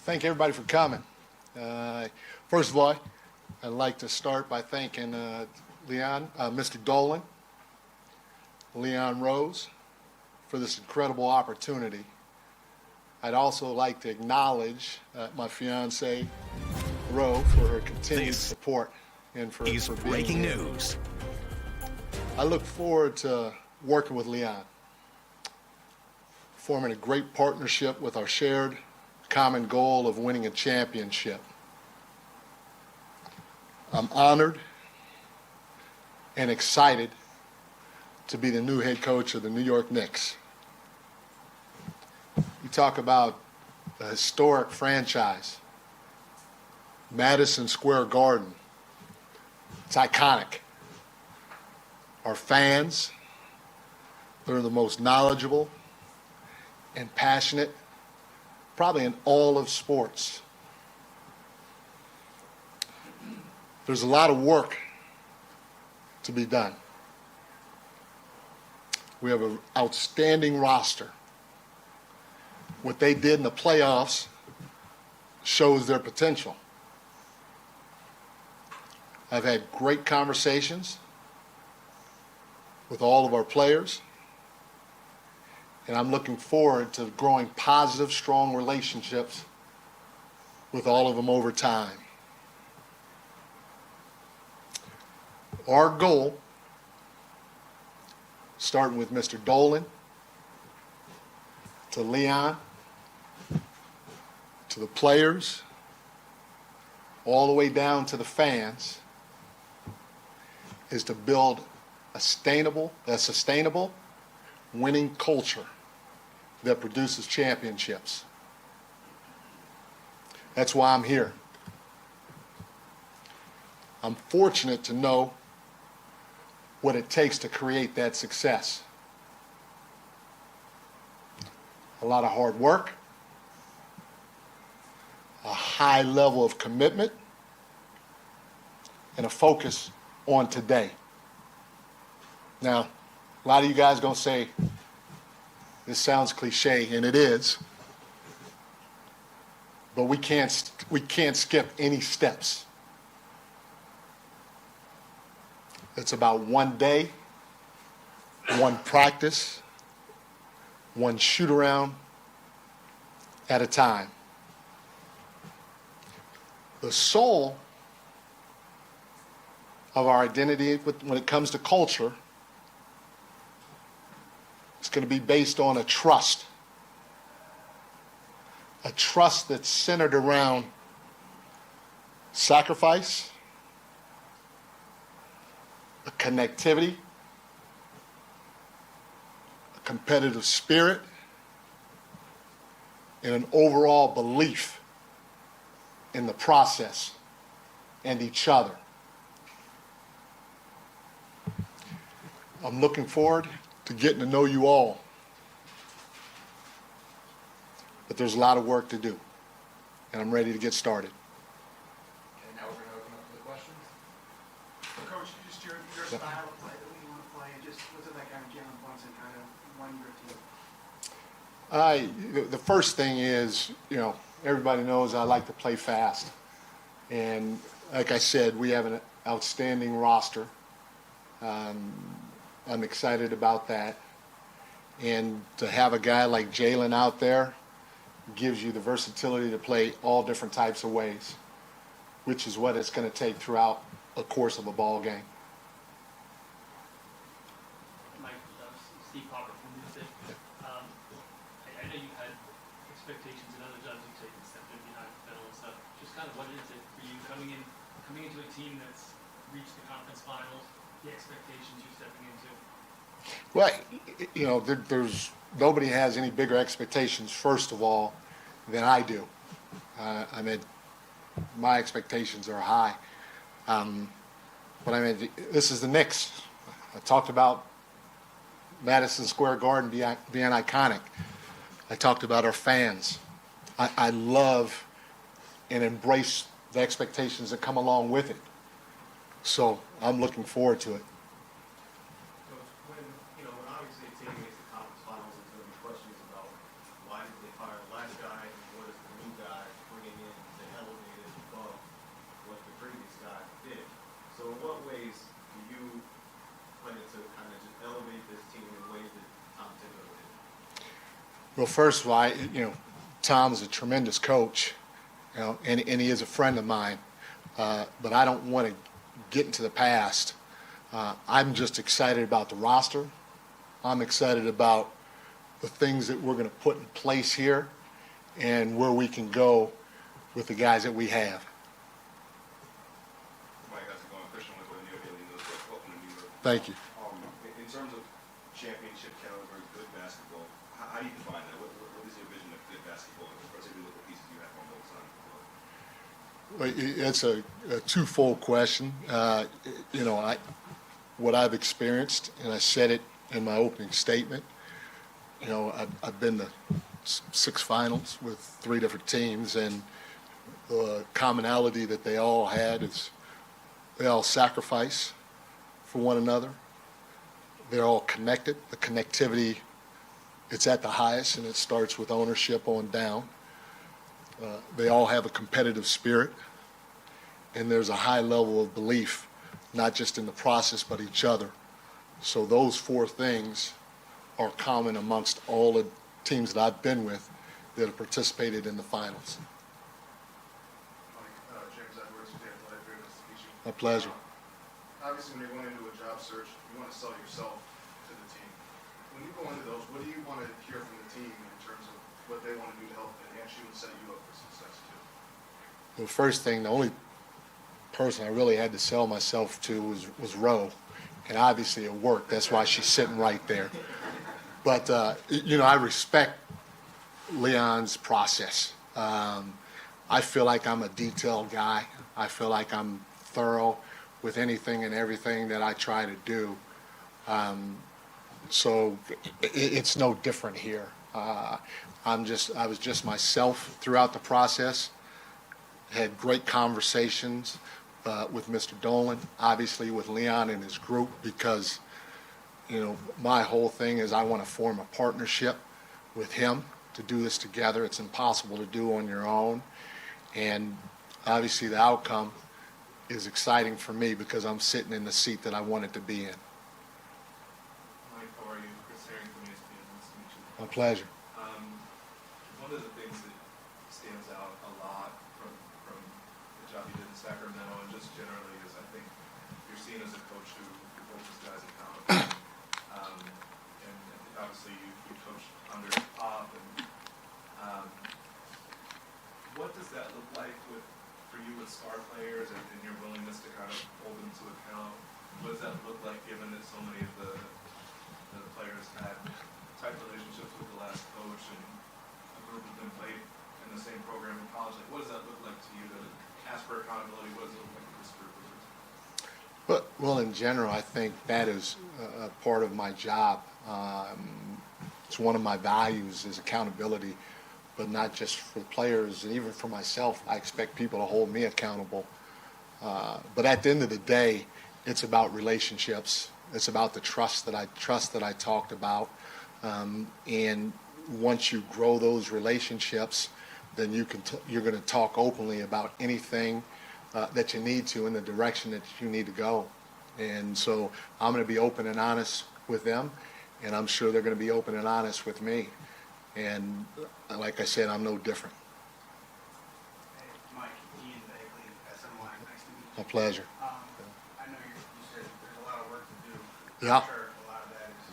Thank everybody for coming. First of all, I'd like to start by thanking Mr. Dolan, Leon Rose, for this incredible opportunity. I'd also like to acknowledge my fiancee, Ro, for her continued support and for being breaking here. news. I look forward to working with Leon, forming a great partnership with our shared common goal of winning a championship. I'm honored and excited to be the new head coach of the New York Knicks. You talk about a historic franchise, Madison Square Garden. It's iconic. Our fans, they're the most knowledgeable and passionate, probably in all of sports. There's a lot of work to be done. We have an outstanding roster. What they did in the playoffs shows their potential. I've had great conversations with all of our players, and I'm looking forward to growing positive, strong relationships with all of them over time. Our goal, starting with Mr. Dolan, to Leon, to the players, all the way down to the fans, is to build a sustainable winning culture that produces championships. That's why I'm here. I'm fortunate to know what it takes to create that success. A lot of hard work, a high level of commitment, and a focus on today. Now, a lot of you guys are going to say, this sounds cliche, and it is, but we can't skip any steps. It's about one day, one practice, one shoot around at a time. The soul of our identity when it comes to culture is going to be based on a trust that's centered around sacrifice, a connectivity, a competitive spirit, and an overall belief in the process and each other. I'm looking forward to getting to know you all, but there's a lot of work to do, and I'm ready to get started. Okay, now we're going to open up for the questions. Coach, just your style of play that we want to play, just what's it like kind of Jalen Brunson kind of running your team? The first thing is, everybody knows I like to play fast. And like I said, we have an outstanding roster. I'm excited about that. And to have a guy like Jalen out there gives you the versatility to play all different types of ways, which is what it's going to take throughout the course of a ball game. Mike, Steve Popper from Music. I know you had expectations in other jobs you've taken, stepped in behind the fiddle and stuff. Just kind of what is it for you coming into a team that's reached the conference finals, the expectations you're stepping into? Well, there's nobody has any bigger expectations, first of all, than I do. My expectations are high. But this is the Knicks. I talked about Madison Square Garden being iconic. I talked about our fans. I love and embrace the expectations that come along with it. So I'm looking forward to it. Coach, when obviously a team makes the conference finals, there's going to be questions about why did they fire the last guy, what is the new guy, Well, first of all, Tom is a tremendous coach, and he is a friend of mine. But I don't want to get into the past. I'm just excited about the roster. I'm excited about the things that we're going to put in place here and where we can go with the guys that we have. Mike, how's it going? Christian with New York Daily News. Welcome to New York. Thank you. In terms of championship caliber, good basketball, how do you define that? What is your vision of good basketball, particularly with the pieces you have on both sides of the floor? Well, it's a twofold question. What I've experienced, and I said it in my opening statement, I've been to 6 finals with 3 different teams, and the commonality that they all had is they all sacrifice for one another. They're all connected. The connectivity, it's at the highest, and it starts with ownership on down. They all have a competitive spirit, and there's a high level of belief, not just in the process, but each other. So those 4 things are common amongst all the teams that I've been with that have participated in the finals. Mike, James Edwards, with the Athletic, very nice to meet you. My pleasure. Obviously, when you're going into a job search, you want to sell yourself to the team. When you go into those, what do you want to hear from the team in terms of what they want to do to help enhance you and set you up for success too? The first thing, the only person I really had to sell myself to was Roe, and obviously it worked. That's why she's sitting right there. But I respect Leon's process. I feel like I'm a detailed guy. I feel like I'm thorough with anything and everything that I try to do. So it's no different here. I was just myself throughout the process. Had great conversations with Mr. Dolan, obviously with Leon and his group, because my whole thing is I want to form a partnership with him to do this together. It's impossible to do on your own, and obviously the outcome is exciting for me because I'm sitting in the seat that I wanted to be in. Mike, how are you? Chris Herring from ESPN. Nice to meet you. My pleasure. One of the things that stands out a lot from the job you did in Sacramento and just generally is I think you're seen as a coach who holds his guys accountable. And obviously you coached under Pop. And what does that look like for you with star players and your willingness to kind of hold them to account? What does that look like given that so many of the players had tight relationships with the last coach and a group of them played in the same program in college? Like, what does that look like to you to ask for accountability? What does it look like to this group? Well, in general, I think that is a part of my job. It's one of my values is accountability, but not just for the players, and even for myself. I expect people to hold me accountable. But at the end of the day, it's about relationships. It's about the trust that I talked about. And once you grow those relationships, then you're going to talk openly about anything that you need to in the direction that you need to go. And so I'm going to be open and honest with them, and I'm sure they're going to be open and honest with me. And like I said, I'm no different. Hey, Mike, Ian Bagley, SNY, nice to meet you. My pleasure. I know you said there's a lot of work to do. Yeah. I'm sure a lot of that is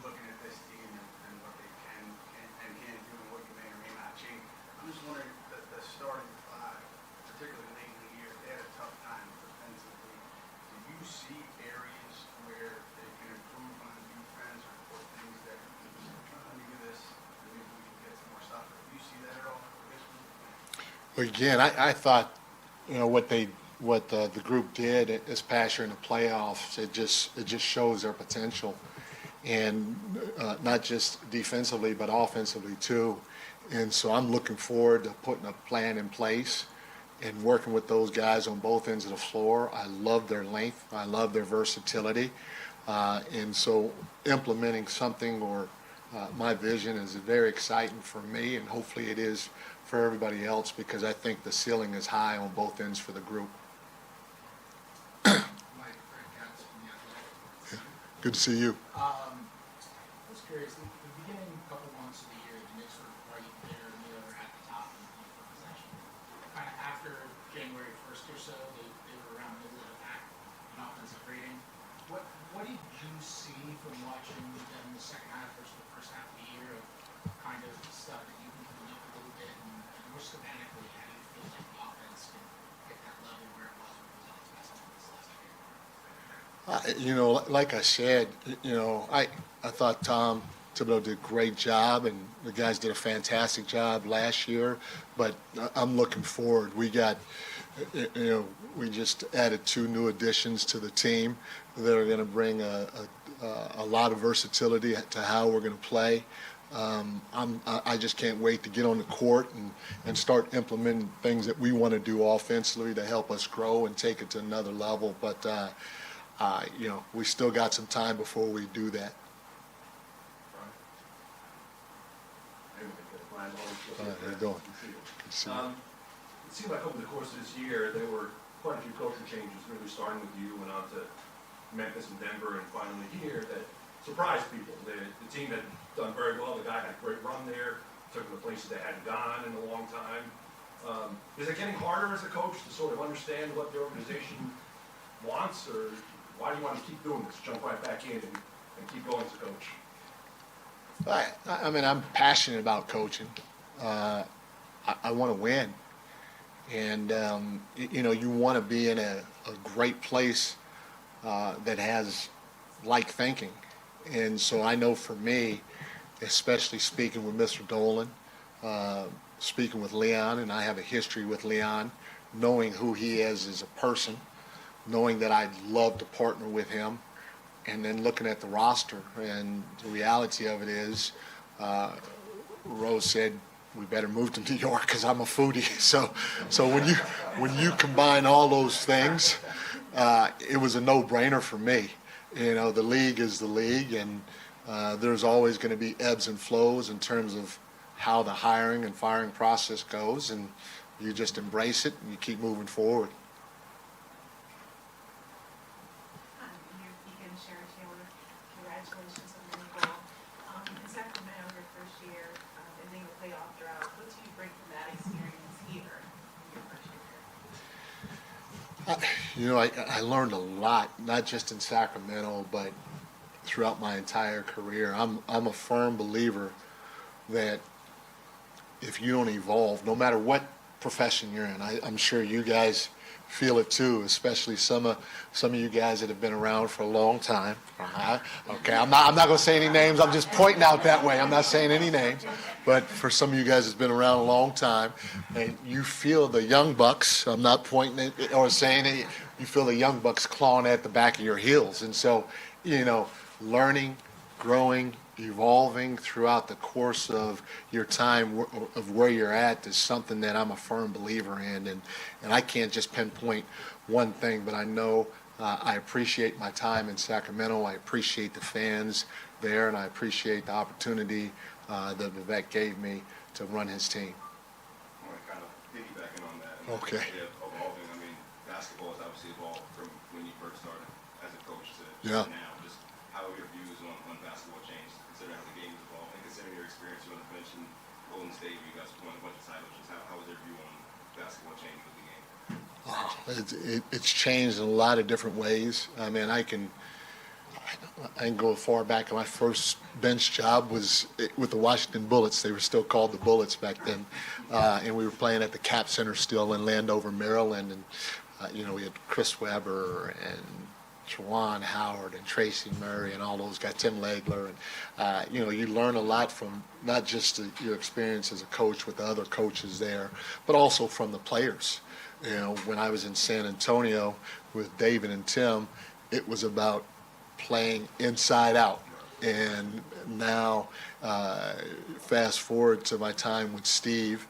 looking at this team and what they can do and what you may or may not change. I'm just wondering, the starting 5, particularly late in the year, they had a tough time defensively. Do you see areas where they can improve on defense or things that, let me do this, maybe we can get some more stuff? Do you see that at all for this group? Well, again, I thought, what the group did this past year in the playoffs, it just shows their potential, and not just defensively but offensively too. And so I'm looking forward to putting a plan in place and working with those guys on both ends of the floor. I love their length. I love their versatility. And so implementing something or my vision is very exciting for me, and hopefully it is for everybody else, because I think the ceiling is high on both ends for the group. Good to see you. I was curious, the beginning couple months of the year, you what did you see from watching them in the second half versus the first half of the year of kind of stuff that you can clean up a little bit and more schematically, how do you feel like the offense can get that level where it was with the Celtics basketball this last game? You know, like I said, you know, I thought Tom Thibodeau did a great job, and the guys did a fantastic job last year. But I'm looking forward. We got, you know, we just added 2 new additions to the team that are going to bring a lot of versatility to how we're going to play. I just can't wait to get on the court and start implementing things that we want to do offensively to help us grow and take it to another level. But you know, we still got some time before we do that. How you doing? Good to see you. It seemed like over the course of this year, there were quite a few coaching changes, really starting with you, went on to Memphis and Denver, and finally here, that surprised people. The team had done very well. The guy had a great run there, took them to places they hadn't gone in a long time. Is it getting harder as a coach to sort of understand what the organization wants, or why do you want to keep doing this, jump right back in and keep going as a coach? I mean, I'm passionate about coaching. I want to win. And, you know, you want to be in a great place that has like thinking. And so I know for me, especially speaking with Mr. Dolan, speaking with Leon, and I have a history with Leon, knowing who he is as a person, knowing that I'd love to partner with him, and then looking at the roster. And the reality of it is, Rose said, we better move to New York because I'm a foodie. So when you combine all those things, it was a no-brainer for me. You know, the league is the league, and there's always going to be ebbs and flows in terms of how the hiring and firing process goes, and you just embrace it and you keep moving forward. Congratulations on the new goal. In Sacramento, your first year, ending the playoff drought, what do you bring from that experience here in your first year? You know, I learned a lot, not just in Sacramento, but throughout my entire career. I'm a firm believer that if you don't evolve, no matter what profession you're in, I'm sure you guys feel it too, especially some of you guys that have been around for a long time. Okay, I'm not going to say any names. I'm just pointing out that way. I'm not saying any names, but for some of you guys that's been around a long time, and you feel the young bucks. I'm not pointing it or saying it. You feel the young bucks clawing at the back of your heels, and so you know, learning, growing, evolving throughout the course of your time of where you're at is something that I'm a firm believer in, and I can't just pinpoint one thing, but I know I appreciate my time in Sacramento. I appreciate the fans there, and I appreciate the opportunity that Vivek gave me to run his team. I want to kind of piggybacking on that. And Okay. the idea of evolving. I mean, basketball has obviously evolved from when you first started as a coach to Yeah. now. Just how have your views on basketball changed, considering how the game has evolved, and considering your experience. You mentioned Golden State, you guys won a bunch of titles. Just how has your view on basketball changed with the game? It's changed in a lot of different ways. I mean, I can go far back. My first bench job was with the Washington Bullets. They were still called the Bullets back then, and we were playing at the Cap Center still in Landover, Maryland. And you know, we had Chris Webber and Juwan Howard and Tracy Murray and all those guys, Tim Legler, and you know, you learn a lot from not just your experience as a coach with the other coaches there, but also from the players. You know, when I was in San Antonio with David and Tim, it was about playing inside out. And now, fast forward to my time with Steve,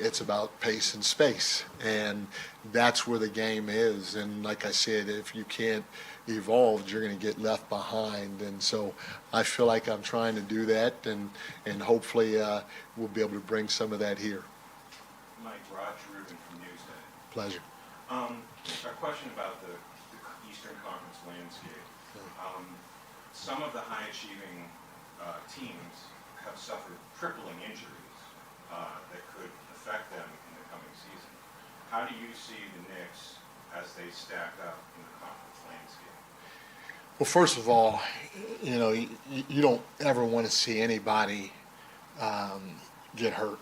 it's about pace and space. And that's where the game is. And like I said, if you can't evolve, you're going to get left behind. And so I feel like I'm trying to do that, and hopefully we'll be able to bring some of that here. Mike, Rod Rubin from Newsday. Pleasure. A question about the Eastern Conference landscape. Some of the high-achieving teams have suffered crippling injuries that could affect them in the coming season. How do you see the Knicks as they stack up in the conference landscape? Well, first of all, you don't ever want to see anybody get hurt,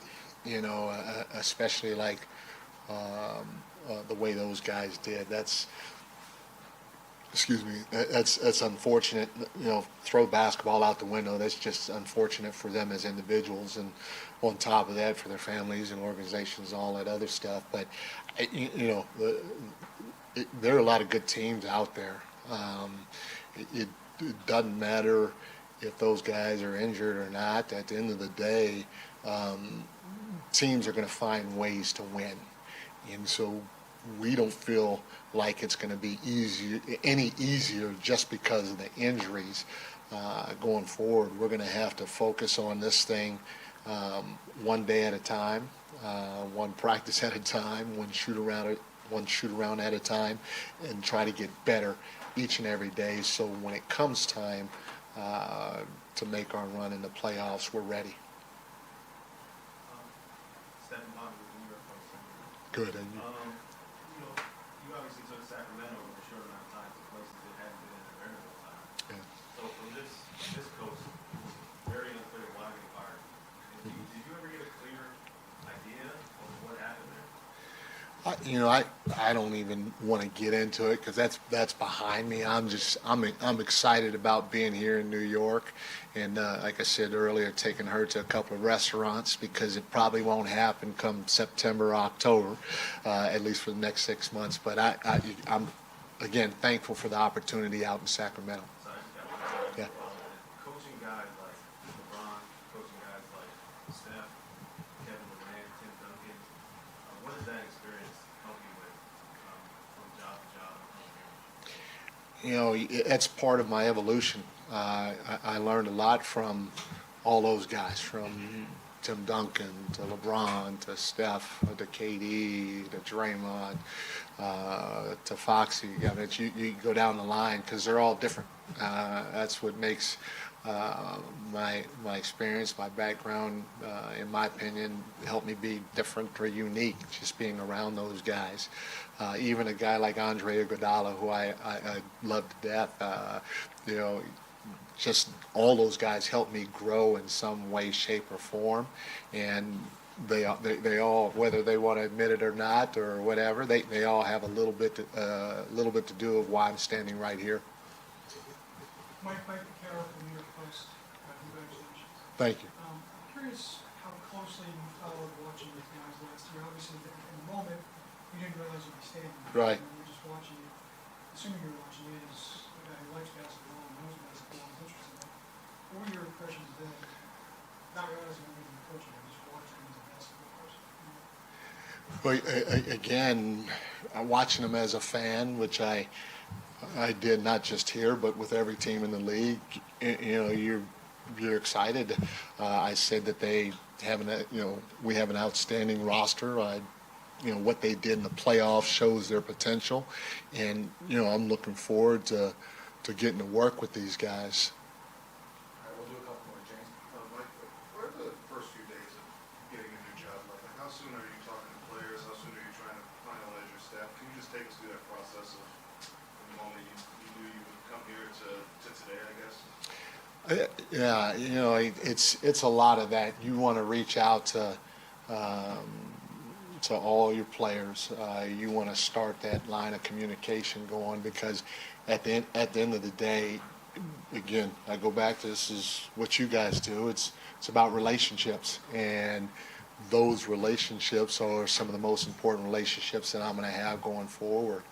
especially like the way those guys did. Excuse me, that's unfortunate. Throw basketball out the window. That's just unfortunate for them as individuals, and on top of that, for their families and organizations and all that other stuff. But there are a lot of good teams out there. It doesn't matter if those guys are injured or not. At the end of the day, teams are going to find ways to win, and so we don't feel like it's going to be any easier just because of the injuries going forward. We're going to have to focus on this thing one day at a time, one practice at a time, one shoot around at a time, and try to get better each and every day. So when it comes time to make our run in the playoffs, we're ready. Stepping on with the New York Post. Good. And You obviously took Sacramento in a short amount of time to places it hadn't been in a very long time. Yeah. So from this coach, it was very unclear why they fired him. Did you ever get a clear idea of what happened there? I don't even want to get into it because that's behind me. I'm excited about being here in New York, and like I said earlier, taking her to a couple of restaurants because it probably won't happen come September, October, at least for the next 6 months. But I'm again thankful for the opportunity out in Sacramento. Sorry, I Yeah. Coaching guys like LeBron, coaching guys like Steph, Kevin Durant, Tim Duncan, what does that experience help you with from job to job? That's part of my evolution. I learned a lot from all those guys, from Tim Duncan to LeBron to Steph to KD to Draymond to Foxy. I mean, you go down the line because they're all different. That's what makes my experience, my background, in my opinion, helped me be different or unique. Just being around those guys, even a guy like Andre Iguodala, who I love to death. Just all those guys helped me grow in some way, shape, or form, and they all, whether they want to admit it or not or whatever, they all have a little bit to do with why I'm standing right here. Mike Carroll from New York Post. Congratulations. Thank you. I'm curious how closely you followed watching these guys last year. Obviously, in the moment, you didn't realize you'd be standing there. Right. You were just watching it, assuming you were watching it as a guy who likes basketball and knows basketball and is interested in it. What were your impressions then? Not realizing you were even coaching, but just watching him as a basketball person. Well, again, watching them as a fan, which I did not just here, but with every team in the league. You're excited. I said that they have we have an outstanding roster. What they did in the playoffs shows their potential, and I'm looking forward to getting to work with these guys. All right, we'll do a couple more, James. Mike, what are the first few days of getting a new job like? How soon are you talking to players? How soon are you trying to finalize your staff? Can you just take us through that process of the moment you knew you would come here to today, I guess? Yeah, it's a lot of that. You want to reach out to all your players. You want to start that line of communication going because at the end of the day, again, I go back to this is what you guys do. It's about relationships, and those relationships are some of the most important relationships that I'm going to have going forward.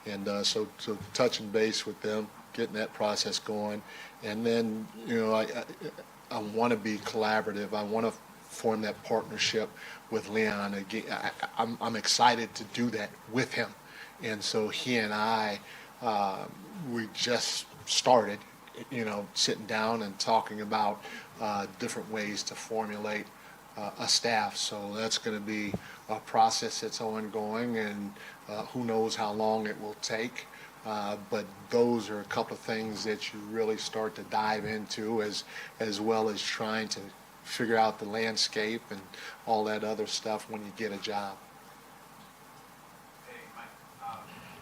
And so touching base with them, getting that process going, and then I want to be collaborative. I want to form that partnership with Leon. Again, I'm excited to do that with him, and so he and I, we just started, sitting down and talking about different ways to formulate a staff. So that's going to be a process that's ongoing, and who knows how long it will take. But those are a couple of things that you really start to dive into, as well as trying to figure out the landscape and all that other stuff when you get a job. Hey, Mike,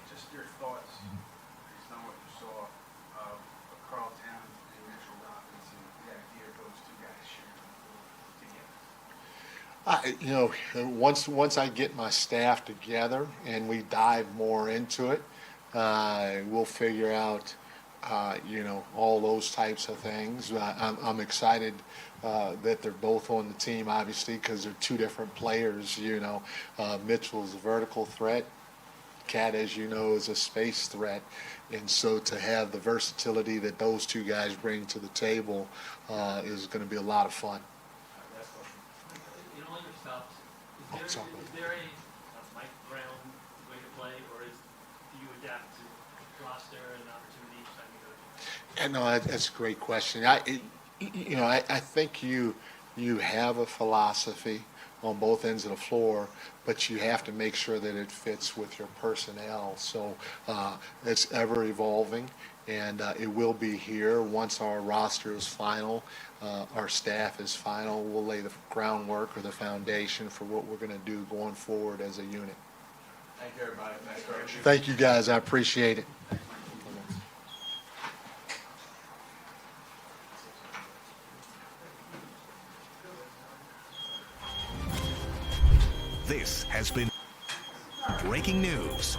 just your thoughts, based on what you saw of Once I get my staff together and we dive more into it, we'll figure out, all those types of things. I'm excited that they're both on the team, obviously, because they're two different players. Mitchell's a vertical threat. Cat, as you know, is a space threat. And so to have the versatility that those two guys bring to the table is going to be a lot of fun. Last question. In all your stops, is there a Mike Brown way to play, or do you adapt to roster and opportunity each time you go? And no, that's a great question. I think you have a philosophy on both ends of the floor, but you have to make sure that it fits with your personnel. So it's ever evolving, and it will be here once our roster is final, our staff is final. We'll lay the groundwork or the foundation for what we're going to do going forward as a unit. Thank you, everybody. Thanks, Coach. Thank you, guys. I appreciate it. This has been breaking news.